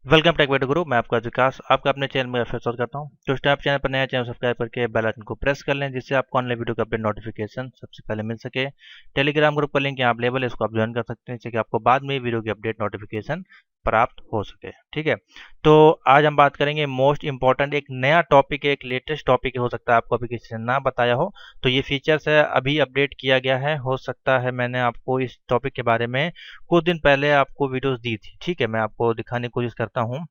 Welcome to गुरु। मैं आपका विकास आपका अपने चैनल में फिर स्वागत करता हूं। तो आप चैनल पर नया चैनल सब्सक्राइब करके बेल आइकन को प्रेस कर लें, जिससे आपको ऑनलाइन वीडियो का अपडेट नोटिफिकेशन सबसे पहले मिल सके। टेलीग्राम ग्रुप का लिंक यहाँ अवेलेबल है, इसको आप ज्वाइन कर सकते हैं, जिससे कि आपको बाद में वीडियो की अपडेट नोटिफिकेशन प्राप्त हो सके। ठीक है, तो आज हम बात करेंगे मोस्ट इंपॉर्टेंट एक नया टॉपिक है, एक लेटेस्ट टॉपिक हो सकता है आपको अभी किसी ने ना बताया हो। तो ये फीचर्स है, अभी अपडेट किया गया है। हो सकता है मैंने आपको इस टॉपिक के बारे में कुछ दिन पहले आपको वीडियोस दी थी। ठीक है, मैं आपको दिखाने की कोशिश करता हूँ।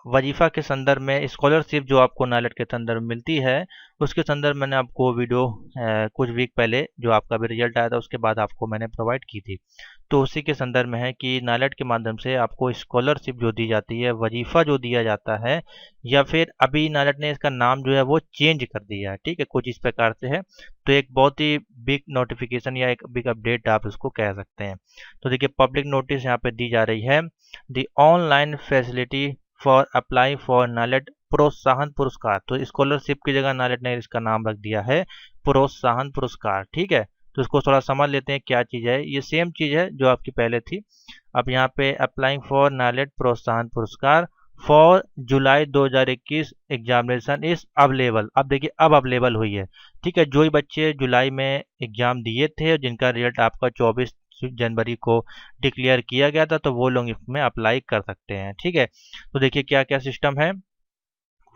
वजीफ़ा के संदर्भ में स्कॉलरशिप जो आपको नाइलेट के संदर्भ में मिलती है, उसके संदर्भ में मैंने आपको वीडियो कुछ वीक पहले जो आपका भी रिजल्ट आया था उसके बाद आपको मैंने प्रोवाइड की थी। तो उसी के संदर्भ में है कि नाइलेट के माध्यम से आपको स्कॉलरशिप जो दी जाती है, वजीफ़ा जो दिया जाता है, या फिर अभी नाइलेट ने इसका नाम जो है वो चेंज कर दिया है। ठीक है, कुछ इस प्रकार से है। तो एक बहुत ही बिग नोटिफिकेशन या एक बिग अपडेट आप इसको कह सकते हैं। तो देखिए, पब्लिक नोटिस यहाँ पे दी जा रही है। The online facility for apply for NIELIT प्रोत्साहन पुरस्कार। तो स्कॉलरशिप की जगह नाइलेट ने इसका नाम रख दिया है प्रोत्साहन पुरस्कार। ठीक है, तो इसको थोड़ा समझ लेते हैं क्या चीज़ है। ये सेम चीज़ है जो आपकी पहले थी। अब यहाँ पे अप्लाइंग फॉर नाइलेट प्रोत्साहन पुरस्कार for July 2021 examination is available. अब देखिए, अब अवेलेबल हुई है। ठीक है, जो ही बच्चे जुलाई में एग्जाम दिए थे, जिनका रिजल्ट आपका 24 जनवरी को डिक्लेयर किया गया था, तो वो लोग इसमें अप्लाई कर सकते हैं। ठीक है, तो देखिए क्या क्या सिस्टम है।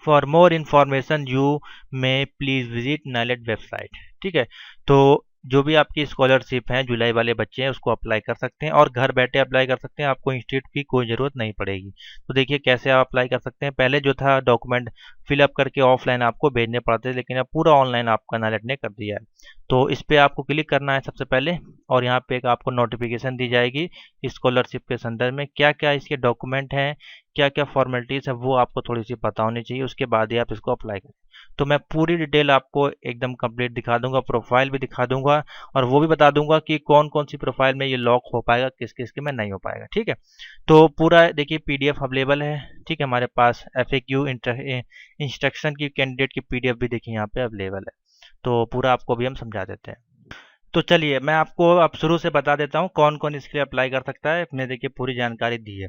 फॉर मोर इन्फॉर्मेशन यू में प्लीज विजिट नाइलेट वेबसाइट। ठीक है, तो जो भी आपकी स्कॉलरशिप है, जुलाई वाले बच्चे हैं, उसको अप्लाई कर सकते हैं और घर बैठे अप्लाई कर सकते हैं। आपको इंस्टीट्यूट की कोई ज़रूरत नहीं पड़ेगी। तो देखिए कैसे आप अप्लाई कर सकते हैं। पहले जो था डॉक्यूमेंट फिलअप करके ऑफलाइन आपको भेजने पड़ते थे, लेकिन अब पूरा ऑनलाइन आपका नाइलेट ने कर दिया है। तो इस पर आपको क्लिक करना है सबसे पहले, और यहाँ पे एक आपको नोटिफिकेशन दी जाएगी स्कॉलरशिप के संदर्भ में क्या क्या इसके डॉक्यूमेंट हैं, क्या क्या फॉर्मेलिटीज़ है, वो आपको थोड़ी सी पता होनी चाहिए। उसके बाद ही आप इसको अप्लाई करें। तो मैं पूरी डिटेल आपको एकदम कंप्लीट दिखा दूंगा, प्रोफाइल भी दिखा दूंगा, और वो भी बता दूंगा कि कौन कौन सी प्रोफाइल में ये लॉक हो पाएगा, किस किस के में नहीं हो पाएगा। ठीक है, तो पूरा देखिए पीडीएफ अवेलेबल है। ठीक है, हमारे पास एफएक्यू इंस्ट्रक्शन की कैंडिडेट की पीडीएफ भी देखिए यहाँ पे अवेलेबल है। तो पूरा आपको भी हम समझा देते हैं। तो चलिए मैं आपको अब शुरू से बता देता हूँ कौन कौन इसके लिए अप्लाई कर सकता है। अपने देखिए पूरी जानकारी दी है।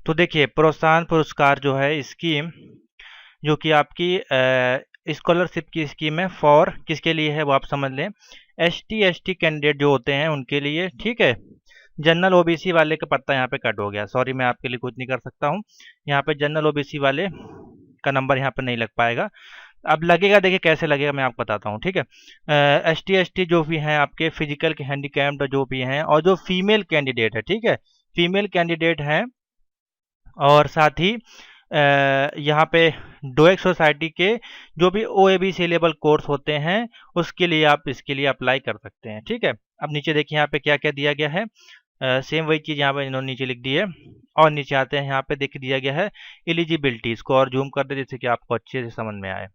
तो देखिए, प्रोत्साहन पुरस्कार जो है स्कीम, जो कि आपकी स्कॉलरशिप की स्कीम है, फॉर किसके लिए है वो आप समझ लें। एसटी कैंडिडेट जो होते हैं उनके लिए। ठीक है, जनरल ओबीसी वाले का पत्ता यहाँ पे कट हो गया, सॉरी मैं आपके लिए कुछ नहीं कर सकता हूँ। यहाँ पे जनरल ओबीसी वाले का नंबर यहाँ पे नहीं लग पाएगा। अब लगेगा, देखिए कैसे लगेगा मैं आपको बताता हूँ। ठीक है, एसटी जो भी हैं आपके फिजिकल के हैंडीकैप्ड जो भी हैं, और जो फीमेल कैंडिडेट है, ठीक है, फीमेल कैंडिडेट हैं, और साथ ही यहाँ पे डोएक सोसाइटी के जो भी ओएबी सी लेवल कोर्स होते हैं, उसके लिए आप इसके लिए अप्लाई कर सकते हैं। ठीक है, अब नीचे देखिए यहाँ पे क्या क्या दिया गया है। सेम वही चीज़ यहाँ पे इन्होंने नीचे लिख दी है। और नीचे आते हैं, यहाँ पे देखिए दिया गया है एलिजिबिलिटी। इसको और जूम कर दे जिससे कि आपको अच्छे से समझ में आए।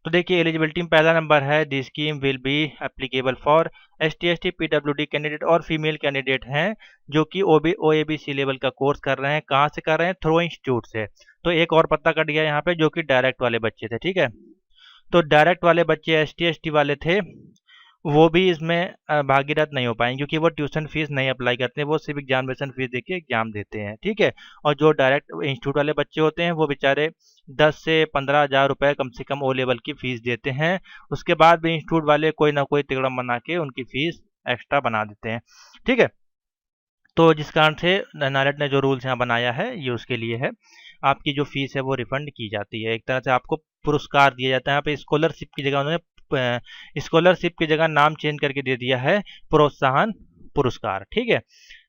तो देखिए एलिजिबिलिटी में पहला नंबर है, the scheme will be applicable for ST PWD candidate और फीमेल कैंडिडेट हैं जो कि ओएबीसी लेवल का कोर्स कर रहे हैं। कहाँ से कर रहे हैं? थ्रो इंस्टीट्यूट से। तो एक और पत्ता कट गया यहाँ पे, जो कि डायरेक्ट वाले बच्चे थे। ठीक है, तो डायरेक्ट वाले बच्चे एसटी वाले थे, वो भी इसमें भागीरथ नहीं हो पाएंगे, क्योंकि वो ट्यूशन फीस नहीं अप्लाई करते हैं, वो सिर्फ एग्जामिनेशन फीस देके एग्जाम देते हैं। ठीक है, और जो डायरेक्ट इंस्टीट्यूट वाले बच्चे होते हैं वो बेचारे 10 से 15 हज़ार रुपए कम से कम ओ लेवल की फीस देते हैं। उसके बाद भी इंस्टीट्यूट वाले कोई ना कोई तिगड़म बना के उनकी फीस एक्स्ट्रा बना देते हैं। ठीक है, तो जिस कारण से नायरेट ने जो रूल्स यहाँ बनाया है ये उसके लिए है। आपकी जो फीस है वो रिफंड की जाती है, एक तरह से आपको पुरस्कार दिया जाता है। यहाँ पे स्कॉलरशिप की जगह उन्होंने स्कॉलरशिप की जगह नाम चेंज करके दे दिया है प्रोत्साहन पुरस्कार। ठीक है,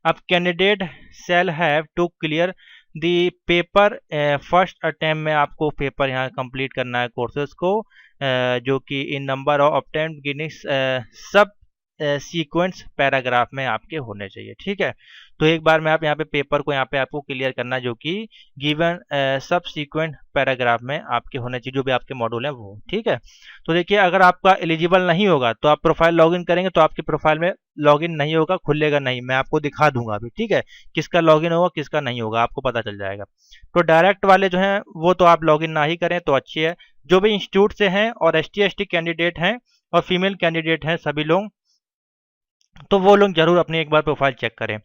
अब candidate shall have to clear the paper first attempt में आपको पेपर यहाँ कंप्लीट करना है कोर्सेज को, जो कि इन नंबर ऑफ अटेम्प्ट गिनिस सब सीक्वेंस पैराग्राफ में आपके होने चाहिए। ठीक है, तो एक बार में आप यहाँ पे पेपर को यहाँ पे आपको क्लियर करना, जो कि गिवन सब सीक्वेंट पैराग्राफ में आपके होने चाहिए, जो भी आपके मॉड्यूल है वो। ठीक है, तो देखिए अगर आपका एलिजिबल नहीं होगा तो आप प्रोफाइल लॉगिन करेंगे तो आपकी प्रोफाइल में लॉगिन नहीं होगा, खुलेगा नहीं। मैं आपको दिखा दूंगा अभी। ठीक है, किसका लॉगिन होगा किसका नहीं होगा आपको पता चल जाएगा। तो डायरेक्ट वाले जो हैं वो तो आप लॉगिन ना ही करें तो अच्छी है। जो भी इंस्टीट्यूट से हैं और एसटी कैंडिडेट हैं और फीमेल कैंडिडेट हैं सभी लोग, तो वो लोग जरूर अपनी एक बार प्रोफाइल चेक करें।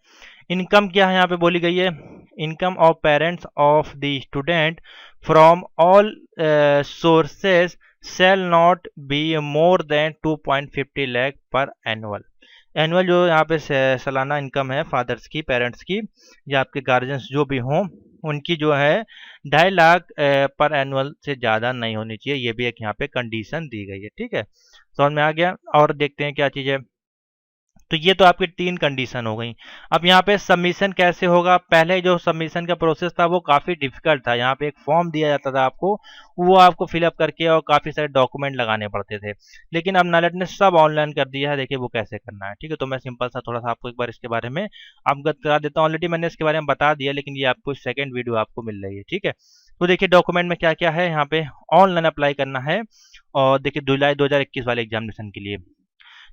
इनकम क्या है यहाँ पे बोली गई है? Income of parents of the student from all sources shall not be more than 2.50 lakh पर एनुअल। एनुअल जो यहाँ पे सालाना इनकम है फादर्स की, पेरेंट्स की या आपके गार्जियंस जो भी हों, उनकी जो है 2.5 लाख पर एनुअल से ज़्यादा नहीं होनी चाहिए। ये भी एक यहाँ पे कंडीशन दी गई है। ठीक है, समझ में आ गया। और देखते हैं क्या चीज़ है। तो ये तो आपकी 3 कंडीशन हो गई। अब यहाँ पे सबमिशन कैसे होगा? पहले जो सबमिशन का प्रोसेस था वो काफ़ी डिफिकल्ट था। यहाँ पे एक फॉर्म दिया जाता था आपको, वो आपको फिलअप करके और काफ़ी सारे डॉक्यूमेंट लगाने पड़ते थे। लेकिन अब नालेट ने सब ऑनलाइन कर दिया है। देखिए वो कैसे करना है। ठीक है, तो मैं सिंपल सा थोड़ा सा आपको एक बार इसके बारे में अवगत करा देता हूँ। ऑलरेडी मैंने इसके बारे में बता दिया, लेकिन ये आपको सेकेंड वीडियो आपको मिल रही है। ठीक है, तो देखिए डॉक्यूमेंट में क्या क्या है। यहाँ पे ऑनलाइन अप्लाई करना है और देखिए जुलाई 2021 वाले एग्जामिनेशन के लिए।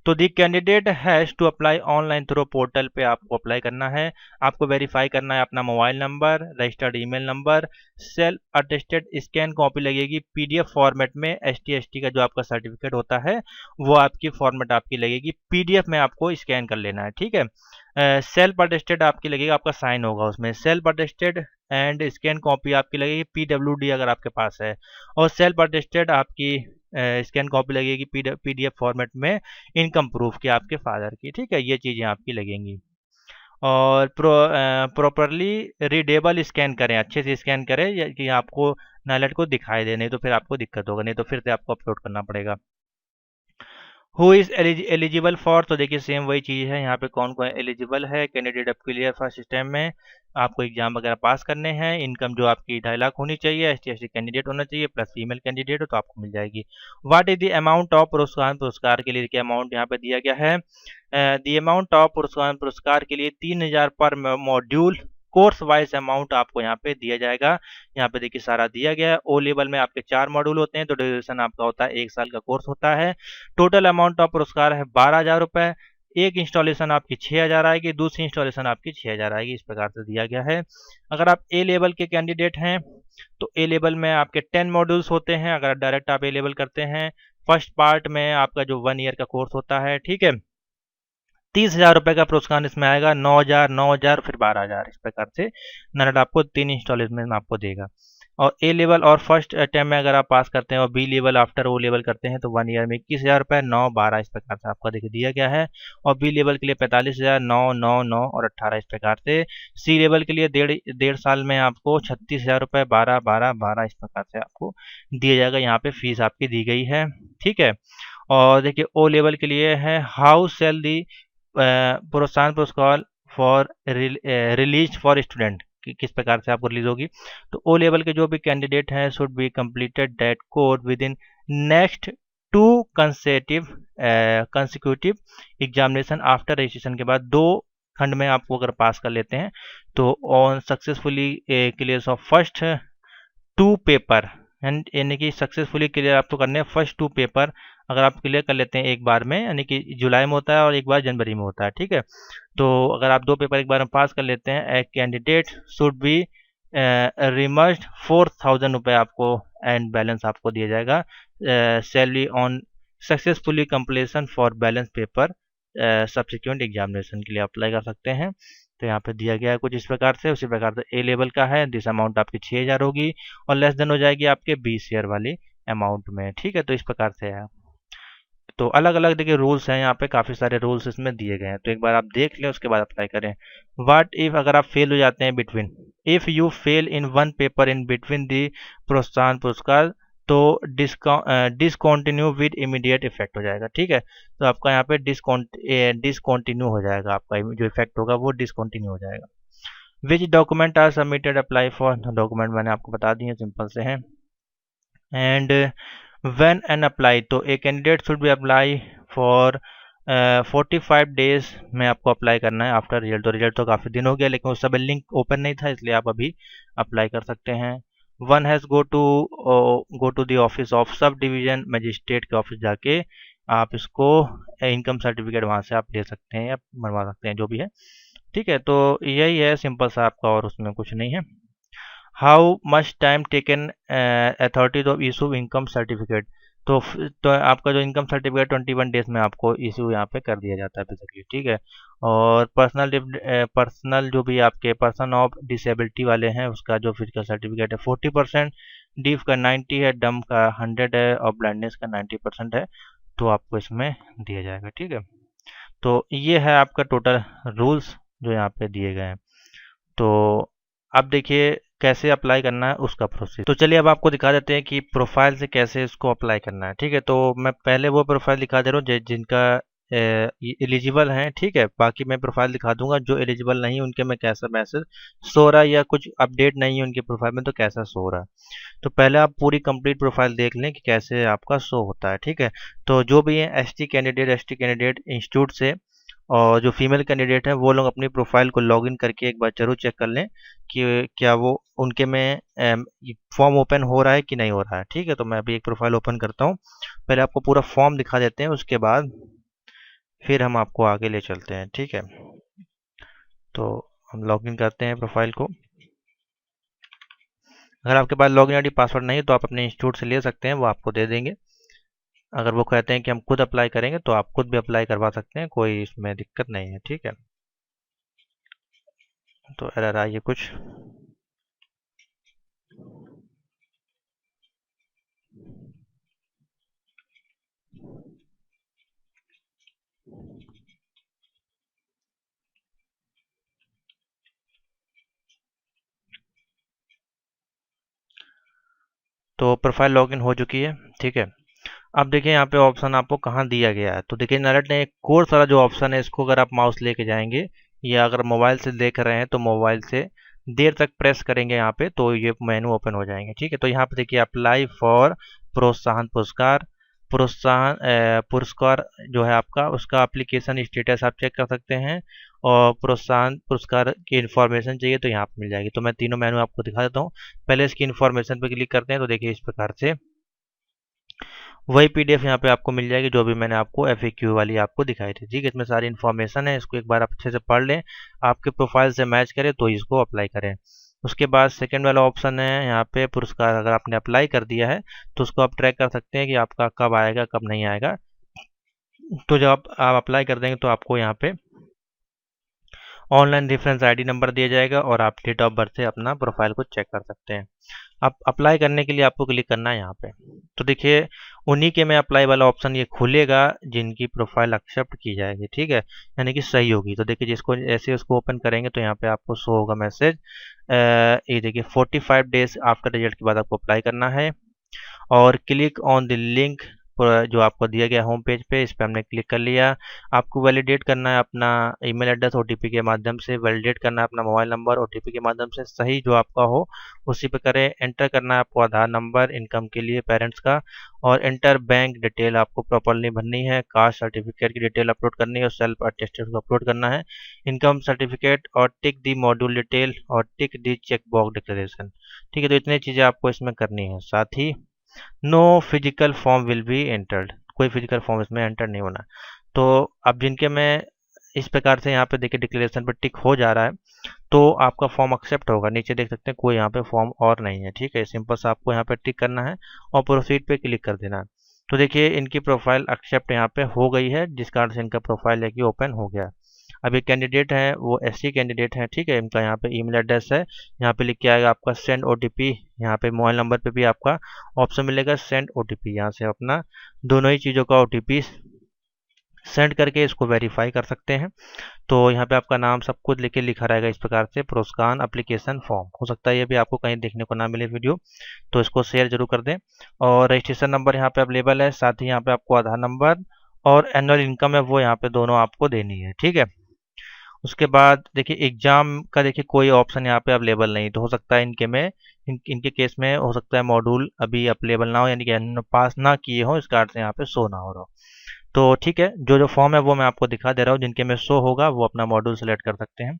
तो the candidate has to apply online through portal पे आपको अप्लाई करना है। आपको वेरीफाई करना है अपना mobile number, registered email number, self attested scan copy लगेगी पीडीएफ फॉर्मेट में। एसटी का जो आपका सर्टिफिकेट होता है वो आपकी फॉर्मेट आपकी लगेगी पीडीएफ में, आपको स्कैन कर लेना है। ठीक है, सेल्फ अटेस्टेड आपकी लगेगा, आपका साइन होगा उसमें। Self attested and scan copy आपकी लगेगी पीडब्ल्यूडी अगर आपके पास है, और सेल्फ अटेस्टेड आपकी स्कैन कॉपी लगेगी पीडीएफ फॉर्मेट में इनकम प्रूफ की आपके फादर की। ठीक है, ये चीज़ें आपकी लगेंगी। और प्रॉपरली रीडेबल स्कैन करें, अच्छे से स्कैन करें कि आपको नालेट को दिखाई दे, नहीं तो फिर आपको दिक्कत होगा, नहीं तो फिर से आपको अपलोड करना पड़ेगा। हु इज़ एलिजिबल फॉर, तो देखिए सेम वही चीज़ है। यहाँ पे कौन कौन एलिजिबल है। कैंडिडेट अब क्लियर फर्स्ट सिस्टम में आपको एग्जाम वगैरह पास करने हैं। इनकम जो आपकी 2.5 लाख होनी चाहिए। एसटी कैंडिडेट होना चाहिए प्लस फीमेल कैंडिडेट हो तो आपको मिल जाएगी। What is the amount of पुरस्कार के लिए क्या अमाउंट यहाँ पे दिया गया है। द अमाउंट ऑफ पुरस्कार के लिए 3,000 पर मॉड्यूल कोर्स वाइज अमाउंट आपको यहाँ पे दिया जाएगा। यहाँ पे देखिए सारा दिया गया है। ओ लेवल में आपके 4 मॉड्यूल होते हैं, तो ड्यूरेशन आपका होता है 1 साल का कोर्स होता है। टोटल अमाउंट ऑफ पुरस्कार है 12,000 रुपये। एक इंस्टॉलेशन आपकी 6,000 आएगी, दूसरी इंस्टॉलेशन आपकी 6,000 आएगी। इस प्रकार से दिया गया है। अगर आप ए लेवल के कैंडिडेट हैं तो ए लेवल में आपके 10 मॉड्यूल्स होते हैं। अगर डायरेक्ट आप ए लेवल करते हैं, फर्स्ट पार्ट में आपका जो 1 ईयर का कोर्स होता है, ठीक है, 30,000 रुपये का प्रोत्साहन इसमें आएगा। 9,000, 9,000 फिर 12,000, इस प्रकार से नालेट आपको 3 इंस्टॉलेशन आपको देगा। और ए लेवल और फर्स्ट अटैम्प्ट में अगर आप पास करते हैं और B level after O level करते हैं तो 1 ईयर में 21,000 रुपये, 9, 12 इस प्रकार से आपका देखिए दिया गया है। और बी लेवल के लिए 45,000, 9, 9, 9 और 18 इस प्रकार से। सी लेवल के लिए डेढ़ साल में आपको 36,000 रुपये, 12, 12, 12 इस प्रकार से आपको दिया जाएगा। यहाँ पे फीस आपकी दी गई है। ठीक है, और देखिए ओ लेवल के लिए है हाउ सेल दी प्रोत्साहन पुरस्कार फॉर रिलीज फॉर स्टूडेंट, किस प्रकार से आपको रिलीज होगी। तो ओ लेवल के जो भी कैंडिडेट हैं should be completed that course with in next 2 consecutive examination after registration के बाद 2 खंड में आपको अगर पास कर लेते हैं तो on successfully clear of first 2 paper, यानी कि सक्सेसफुली क्लियर आपको करने हैं फर्स्ट 2 पेपर। अगर आप क्लियर कर लेते हैं एक बार में, यानी कि जुलाई में होता है और एक बार जनवरी में होता है। ठीक है, तो अगर आप 2 पेपर एक बार में पास कर लेते हैं, ए कैंडिडेट शुड बी रिमर्स्ड 4,000 रुपये आपको एंड बैलेंस आपको दिया जाएगा। Salary on successfully completion for balance paper subsequent examination के लिए अप्लाई कर सकते हैं। तो यहाँ पे दिया गया है कुछ इस प्रकार से। उसी प्रकार से ए लेवल का है, दिस अमाउंट आपकी 6,000 होगी और लेस देन हो जाएगी आपके 20 ईयर वाली अमाउंट में। ठीक है, तो इस प्रकार से है। तो अलग अलग देखिए रूल्स हैं, यहाँ पे काफ़ी सारे रूल्स इसमें दिए गए हैं, तो एक बार आप देख लें उसके बाद अप्लाई करें। व्हाट इफ, अगर आप फेल हो जाते हैं between, if you fail in 1 paper in between the प्रोत्साहन पुरस्कार तो डिसकॉन्टिन्यू विद इमीडिएट इफेक्ट हो जाएगा। ठीक है, तो आपका यहाँ पे डिसकॉन्टिन्यू हो जाएगा, आपका जो इफेक्ट होगा वो डिसकॉन्टिन्यू हो जाएगा। Which document are submitted apply for, document मैंने आपको बता दिए, सिंपल से हैं। एंड व्हेन एन अप्लाई, तो a candidate should be apply for 45 days में आपको अप्लाई करना है आफ्टर रिजल्ट। तो रिजल्ट तो काफ़ी दिन हो गया, लेकिन उस समय लिंक ओपन नहीं था, इसलिए आप अभी अप्लाई कर सकते हैं। One has go to the office of sub division magistrate के ऑफिस जाके आप इसको इनकम सर्टिफिकेट वहाँ से आप ले सकते हैं या बनवा सकते हैं, जो भी है। ठीक है, तो यही है सिंपल सा आपका, और उसमें कुछ नहीं है। How much time taken authority of issue income certificate, तो आपका जो इनकम सर्टिफिकेट 21 डेज में आपको इशू यहाँ पे कर दिया जाता है बेसिकली, ठीक है। और पर्सनल जो भी आपके पर्सन ऑफ डिसेबिलिटी वाले हैं उसका जो फिजिकल सर्टिफिकेट है 40%, डीफ का 90 है, डम का 100 है और ब्लाइंडनेस का 90% है, तो आपको इसमें दिया जाएगा, ठीक है। तो ये है आपका टोटल रूल्स जो यहाँ पे दिए गए हैं। तो अब देखिए कैसे अप्लाई करना है उसका प्रोसेस। तो चलिए अब आपको दिखा देते हैं कि प्रोफाइल से कैसे इसको अप्लाई करना है, ठीक है। तो मैं पहले वो प्रोफाइल दिखा दे रहा हूँ जिनका एलिजिबल हैं, ठीक है। बाकी मैं प्रोफाइल दिखा दूंगा जो एलिजिबल नहीं उनके में कैसा मैसेज शो रहा है या कुछ अपडेट नहीं है उनके प्रोफाइल में तो कैसा शो रहा है। तो पहले आप पूरी कंप्लीट प्रोफाइल देख लें कि कैसे आपका शो होता है, ठीक है। तो जो भी है एसटी कैंडिडेट इंस्टीट्यूट से और जो फीमेल कैंडिडेट है वो लोग अपनी प्रोफाइल को लॉगिन करके एक बार जरूर चेक कर लें कि क्या वो उनके में फॉर्म ओपन हो रहा है कि नहीं हो रहा है, ठीक है। तो मैं अभी एक प्रोफाइल ओपन करता हूँ, पहले आपको पूरा फॉर्म दिखा देते हैं, उसके बाद फिर हम आपको आगे ले चलते हैं, ठीक है। तो हम लॉगिन करते हैं प्रोफाइल को। अगर आपके पास लॉगिन आईडी पासवर्ड नहीं है तो आप अपने इंस्टीट्यूट से ले सकते हैं, वो आपको दे देंगे। अगर वो कहते हैं कि हम खुद अप्लाई करेंगे तो आप खुद भी अप्लाई करवा सकते हैं, कोई इसमें दिक्कत नहीं है, ठीक है। तो एरर आई है कुछ। तो प्रोफाइल लॉगिन हो चुकी है, ठीक है। अब देखिए यहाँ पे ऑप्शन आपको कहाँ दिया गया है। तो देखिए नारेट ने कोर्स वाला जो ऑप्शन है इसको अगर आप माउस लेके जाएंगे या अगर मोबाइल से देख रहे हैं तो मोबाइल से देर तक प्रेस करेंगे यहाँ पे तो ये मेनू ओपन हो जाएंगे, ठीक है। तो यहाँ पे देखिए अप्लाई फॉर प्रोत्साहन पुरस्कार। पुरस्कार जो है आपका उसका एप्लीकेशन स्टेटस आप चेक कर सकते हैं और प्रोत्साहन पुरस्कार की इन्फॉर्मेशन चाहिए तो यहाँ पे मिल जाएगी। तो मैं तीनों मेनू आपको दिखा देता हूँ। पहले इसकी इन्फॉर्मेशन पे क्लिक करते हैं तो देखिए इस प्रकार से वही पीडीएफ यहाँ पे आपको मिल जाएगी जो भी मैंने आपको एफएक्यू वाली आपको दिखाई थी, ठीक है। इसमें सारी इन्फॉर्मेशन है, इसको एक बार आप अच्छे से पढ़ लें, आपके प्रोफाइल से मैच करे तो इसको अप्लाई करें। उसके बाद सेकंड वाला ऑप्शन है यहाँ पे पुरस्कार, अगर आपने अप्लाई कर दिया है तो उसको आप ट्रैक कर सकते हैं कि आपका कब आएगा कब नहीं आएगा। तो जब आप अप्लाई कर देंगे तो आपको यहाँ पे ऑनलाइन रेफरेंस आईडी नंबर दिया जाएगा और आप डेट ऑफ बर्थ से अपना प्रोफाइल को चेक कर सकते हैं। अब अप्लाई करने के लिए आपको क्लिक करना है यहाँ पे। तो देखिए उन्हीं के में अप्लाई वाला ऑप्शन ये खुलेगा जिनकी प्रोफाइल एक्सेप्ट की जाएगी, ठीक है, यानी कि सही होगी। तो देखिए जिसको ऐसे उसको ओपन करेंगे तो यहाँ पे आपको शो होगा मैसेज, ये देखिए 45 डेज आफ्टर रिजल्ट के बाद आपको अप्लाई करना है और क्लिक ऑन द लिंक जो आपको दिया गया होम पेज पे, इस पे हमने क्लिक कर लिया। आपको वैलिडेट करना है अपना ईमेल एड्रेस ओटीपी के माध्यम से, वैलिडेट करना है अपना मोबाइल नंबर ओटीपी के माध्यम से, सही जो आपका हो उसी पे करें। एंटर करना है आपको आधार नंबर इनकम के लिए पेरेंट्स का और एंटर बैंक डिटेल आपको प्रॉपरली भरनी है, कास्ट सर्टिफिकेट की डिटेल अपलोड करनी है और सेल्फ अटेस्टेड को अपलोड करना है, इनकम सर्टिफिकेट और टिक दी मॉड्यूल डिटेल और टिक दी चेक बॉक्स डिक्लेरेशन, ठीक है। तो इतनी चीज़ें आपको इसमें करनी है। साथ ही no physical form will be entered, कोई फिजिकल फॉर्म इसमें एंटर नहीं होना। तो अब जिनके में इस प्रकार से यहाँ पे देखिए डिक्लेरेशन पर टिक हो जा रहा है तो आपका फॉर्म एक्सेप्ट होगा। नीचे देख सकते हैं कोई यहाँ पे फॉर्म और नहीं है, ठीक है। सिंपल सा आपको यहाँ पे टिक करना है और प्रोसीड पे क्लिक कर देना है। तो देखिए इनकी प्रोफाइल एक्सेप्ट यहाँ पे हो गई है जिस कारण से इनका प्रोफाइल है कि ओपन हो गया। अब ये कैंडिडेट है वो एससी कैंडिडेट है, ठीक है। इनका यहाँ पे ईमेल एड्रेस है, यहाँ पे लिख के आएगा आपका सेंड ओटीपी। यहाँ पे मोबाइल नंबर पे भी आपका ऑप्शन मिलेगा सेंड ओटीपी, यहाँ से अपना दोनों ही चीज़ों का ओटीपी सेंड करके इसको वेरीफाई कर सकते हैं। तो यहाँ पे आपका नाम सब कुछ लिख के लिखा रहेगा इस प्रकार से प्रोत्साहन एप्लीकेशन फॉर्म। हो सकता है ये भी आपको कहीं देखने को ना मिले वीडियो, तो इसको शेयर जरूर कर दें। और रजिस्ट्रेशन नंबर यहाँ पे अवेलेबल है, साथ ही यहाँ पे आपको आधार नंबर और एनुअल इनकम है वो यहाँ पे दोनों आपको देनी है, ठीक है। उसके बाद देखिए एग्जाम का देखिए कोई ऑप्शन यहाँ पे अवेलेबल नहीं, तो हो सकता है इनके में इनके केस में हो सकता है मॉड्यूल अभी अवेलेबल ना हो, यानी कि पास ना किए हो, इस कारण से यहाँ पे शो ना हो रहा हो। तो ठीक है, जो जो फॉर्म है वो मैं आपको दिखा दे रहा हूँ, जिनके में शो होगा वो अपना मॉड्यूल सेलेक्ट कर सकते हैं।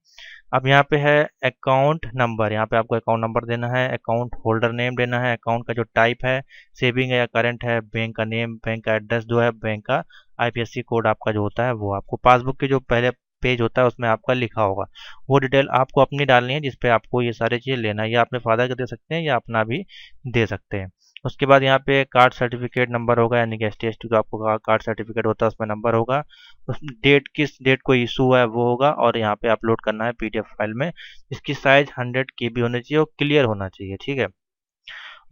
अब यहाँ पे है अकाउंट नंबर, यहाँ पे आपको अकाउंट नंबर देना है, अकाउंट होल्डर नेम देना है, अकाउंट का जो टाइप है सेविंग है या करंट है, बैंक का नेम, बैंक का एड्रेस जो है, बैंक का आईपीएससी कोड आपका जो होता है वो आपको पासबुक के जो पहले पेज होता है उसमें आपका लिखा होगा, वो डिटेल आपको अपनी डालनी है जिसपे आपको ये सारी चीज़ें लेना है। या अपने फादर का दे सकते हैं या अपना भी दे सकते हैं। उसके बाद यहाँ पे कार्ड सर्टिफिकेट नंबर होगा, यानी कि ST/ST का आपको कार्ड सर्टिफिकेट होता है उसमें नंबर होगा, उस डेट किस डेट को इशू हुआ है वो होगा, और यहाँ पे अपलोड करना है PDF फाइल में। इसकी साइज 100 KB होनी चाहिए और क्लियर होना चाहिए, ठीक है।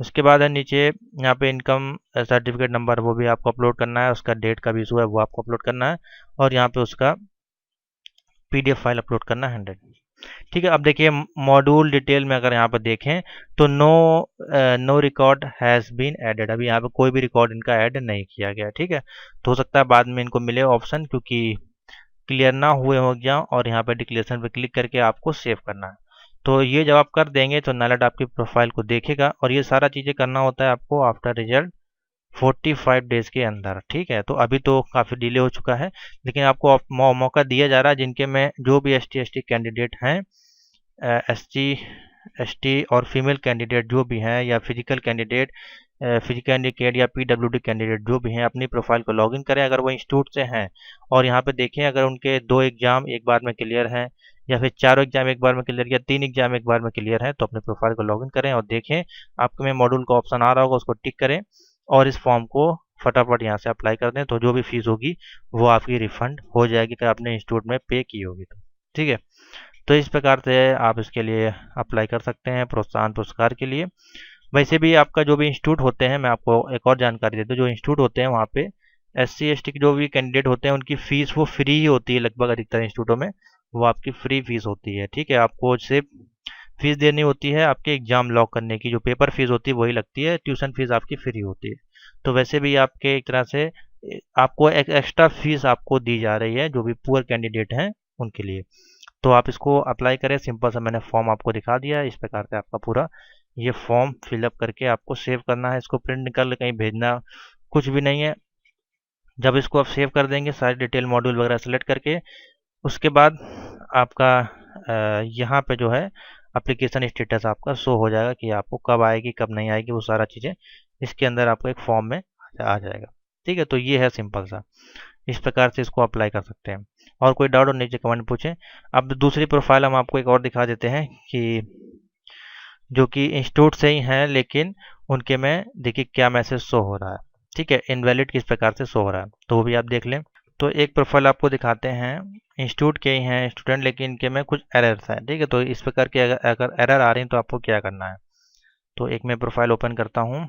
उसके बाद है नीचे यहाँ पे इनकम सर्टिफिकेट नंबर, वो भी आपको अपलोड करना है, उसका डेट का भी इशू है वो आपको अपलोड करना है, और यहाँ पे उसका PDF फाइल अपलोड करना है 100, ठीक है। अब देखिए मॉड्यूल डिटेल में अगर यहाँ पर देखें तो no record has been added, अभी यहाँ पे कोई भी रिकॉर्ड इनका ऐड नहीं किया गया, ठीक है। तो हो सकता है बाद में इनको मिले ऑप्शन, क्योंकि क्लियर ना हुए हो गया, और यहाँ पे डिक्लेरेशन पे क्लिक करके आपको सेव करना है। तो ये जब आप कर देंगे तो नाइलट आपकी प्रोफाइल को देखेगा, और ये सारा चीज़ें करना होता है आपको आफ्टर रिजल्ट 45 डेज के अंदर, ठीक है। तो अभी तो काफ़ी डिले हो चुका है, लेकिन आपको मौका दिया जा रहा है जिनके में जो भी ST/ST कैंडिडेट हैं, ST और फीमेल कैंडिडेट जो भी हैं, या फिजिकल कैंडिडेट या PWD कैंडिडेट जो भी हैं, अपनी प्रोफाइल को लॉगिन करें अगर वो इंस्टीट्यूट से हैं, और यहाँ पे देखें अगर उनके 2 एग्जाम एक बार में क्लियर हैं, या फिर 4 एग्जाम एक बार में क्लियर, या 3 एग्जाम एक बार में क्लियर है, तो अपने प्रोफाइल को लॉगिन करें और देखें आपके में मॉड्यूल का ऑप्शन आ रहा होगा, उसको टिक करें और इस फॉर्म को फटाफट यहाँ से अप्लाई कर दें। तो जो भी फीस होगी वो आपकी रिफंड हो जाएगी अगर आपने इंस्टीट्यूट में पे की होगी तो, ठीक है। तो इस प्रकार से आप इसके लिए अप्लाई कर सकते हैं प्रोत्साहन पुरस्कार के लिए। वैसे भी आपका जो भी इंस्टीट्यूट होते हैं, मैं आपको एक और जानकारी देता हूँ, जो इंस्टीट्यूट होते हैं वहाँ पे SC/ST के जो भी कैंडिडेट होते हैं उनकी फ़ीस वो फ्री ही होती है, लगभग अधिकतर इंस्टीट्यूटों में वो आपकी फ्री फीस होती है, ठीक है। आपको सिर्फ फीस देनी होती है आपके एग्जाम लॉक करने की, जो पेपर फीस होती है वही लगती है, ट्यूशन फीस आपकी फ्री होती है। तो वैसे भी आपके एक तरह से आपको एक एक्स्ट्रा फीस आपको दी जा रही है जो भी पुअर कैंडिडेट हैं उनके लिए। तो आप इसको अप्लाई करें, सिंपल सा मैंने फॉर्म आपको दिखा दिया है, इस प्रकार से आपका पूरा ये फॉर्म फिलअप करके आपको सेव करना है, इसको प्रिंट निकाल कहीं भेजना कुछ भी नहीं है। जब इसको आप सेव कर देंगे सारे डिटेल मॉड्यूल वगैरह सेलेक्ट करके, उसके बाद आपका यहाँ पे जो है एप्लीकेशन स्टेटस आपका शो हो जाएगा कि आपको कब आएगी कब नहीं आएगी, वो सारा चीज़ें इसके अंदर आपको एक फॉर्म में आ जाएगा, ठीक है। तो ये है सिंपल सा, इस प्रकार से इसको अप्लाई कर सकते हैं। और कोई डाउट हो नीचे कमेंट पूछें। अब दूसरी प्रोफाइल हम आपको एक और दिखा देते हैं कि जो कि इंस्टीट्यूट से ही हैं, लेकिन उनके में देखिए क्या मैसेज शो हो रहा है, ठीक है, इनवैलिड किस प्रकार से शो हो रहा है, तो वो भी आप देख लें। तो एक प्रोफाइल आपको दिखाते हैं, इंस्टीट्यूट के ही हैं स्टूडेंट, लेकिन इनके में कुछ एरर्स हैं, ठीक है। तो इस प्रकार के अगर एरर आ रही हैं तो आपको क्या करना है, तो एक मैं प्रोफाइल ओपन करता हूँ।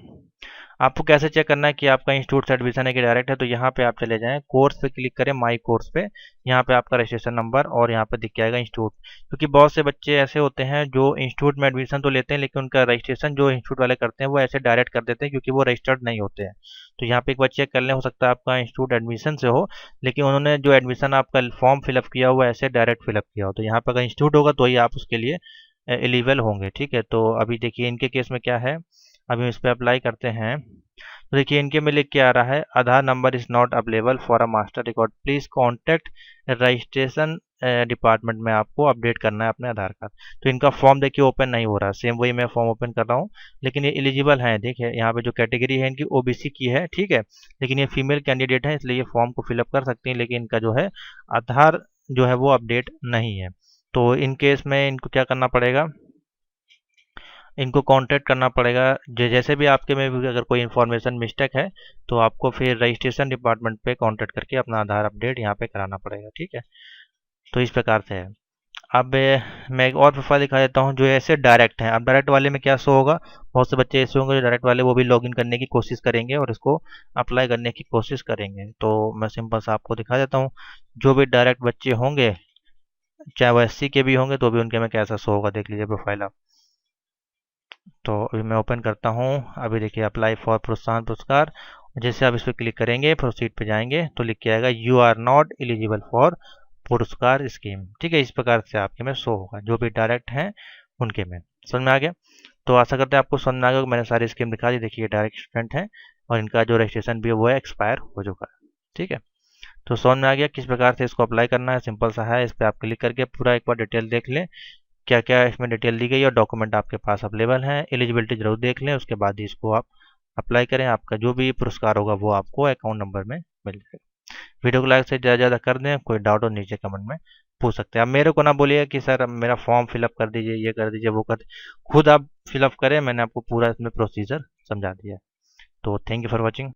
आपको कैसे चेक करना है कि आपका इंस्टीट्यूट से एडमिशन है कि डायरेक्ट है, तो यहाँ पे आप चले जाएं, कोर्स पे क्लिक करें, माई कोर्स पे, यहाँ पे आपका रजिस्ट्रेशन नंबर और यहाँ पे दिख जाएगा इंस्टीट्यूट। क्योंकि बहुत से बच्चे ऐसे होते हैं जो इंस्टीट्यूट में एडमिशन तो लेते हैं, लेकिन उनका रजिस्ट्रेशन जो इंस्टीट्यूट वाले करते हैं वो ऐसे डायरेक्ट कर देते हैं, क्योंकि वो रजिस्टर्ड नहीं होते हैं। तो यहाँ पे एक बार चेक कर लें, हो सकता है आपका इंस्टीट्यूट एडमिशन से हो, लेकिन उन्होंने जो एडमिशन आपका फॉर्म फिलअप किया हुआ ऐसे डायरेक्ट फिलअप किया हो। तो यहाँ पर अगर इंस्टीट्यूट होगा तो ही आप उसके लिए एलिजिबल होंगे, ठीक है। तो अभी देखिए इनके केस में क्या है, अभी हम इस पर अप्लाई करते हैं। तो देखिए इनके में लिख के आ रहा है, Aadhaar number is not available for a master record, please contact registration department में आपको अपडेट करना है अपने आधार कार्ड। तो इनका फॉर्म देखिए ओपन नहीं हो रहा, सेम वही मैं फॉर्म ओपन कर रहा हूँ, लेकिन ये एलिजिबल है। देखिए यहाँ पे जो कैटेगरी है इनकी OBC की है, ठीक है, लेकिन ये फीमेल कैंडिडेट है, इसलिए ये फॉर्म को फिलअप कर सकते हैं, लेकिन इनका जो है आधार जो है वो अपडेट नहीं है। तो इन केस में इनको क्या करना पड़ेगा, इनको कांटेक्ट करना पड़ेगा। जैसे भी आपके में भी अगर कोई इन्फॉर्मेशन मिस्टेक है तो आपको फिर रजिस्ट्रेशन डिपार्टमेंट पे कांटेक्ट करके अपना आधार अपडेट यहाँ पे कराना पड़ेगा, ठीक है। तो इस प्रकार से है। अब मैं एक और प्रोफाइल दिखा देता हूँ जो ऐसे डायरेक्ट हैं। अब डायरेक्ट वाले में क्या शो होगा, बहुत से बच्चे ऐसे होंगे जो डायरेक्ट वाले वो भी लॉगिन करने की कोशिश करेंगे और इसको अप्लाई करने की कोशिश करेंगे। तो मैं सिंपल सा आपको दिखा देता हूँ, जो भी डायरेक्ट बच्चे होंगे चाहे वो SC के भी होंगे तो भी उनके में कैसा शो होगा, देख लीजिए प्रोफाइल आप। तो अभी मैं ओपन करता हूँ, अभी देखिए अप्लाई फॉर प्रोत्साहन पुरस्कार, जैसे आप इस पर क्लिक करेंगे प्रोसीड पे जाएंगे तो लिख के आएगा you are not eligible for पुरस्कार स्कीम, ठीक है। इस प्रकार से आपके में शो होगा जो भी डायरेक्ट हैं उनके में। समझ में आ गया? तो आशा करते हैं आपको समझ में आ गया। मैंने सारी स्कीम दिखा दी, देखिए डायरेक्ट स्टूडेंट हैं और इनका जो रजिस्ट्रेशन भी है वो एक्सपायर हो चुका है, ठीक है। तो समझ में आ गया किस प्रकार से इसको अप्लाई करना है, सिंपल सा है। इस पर आप क्लिक करके पूरा एक बार डिटेल देख लें, क्या क्या इसमें डिटेल दी गई है और डॉक्यूमेंट आपके पास अवेलेबल हैं। एलिजिबिलिटी जरूर देख लें, उसके बाद ही इसको आप अप्लाई करें। आपका जो भी पुरस्कार होगा वो आपको अकाउंट नंबर में मिल जाएगा। वीडियो को लाइक से ज़्यादा कर दें, कोई डाउट हो नीचे कमेंट में पूछ सकते हैं। अब मेरे को ना बोलिए कि सर मेरा फॉर्म फिलअप कर दीजिए, ये कर दीजिए, वो कर दीजिए, खुद आप फिलअप करें, मैंने आपको पूरा इसमें प्रोसीजर समझा दिया है। तो थैंक यू फॉर वॉचिंग।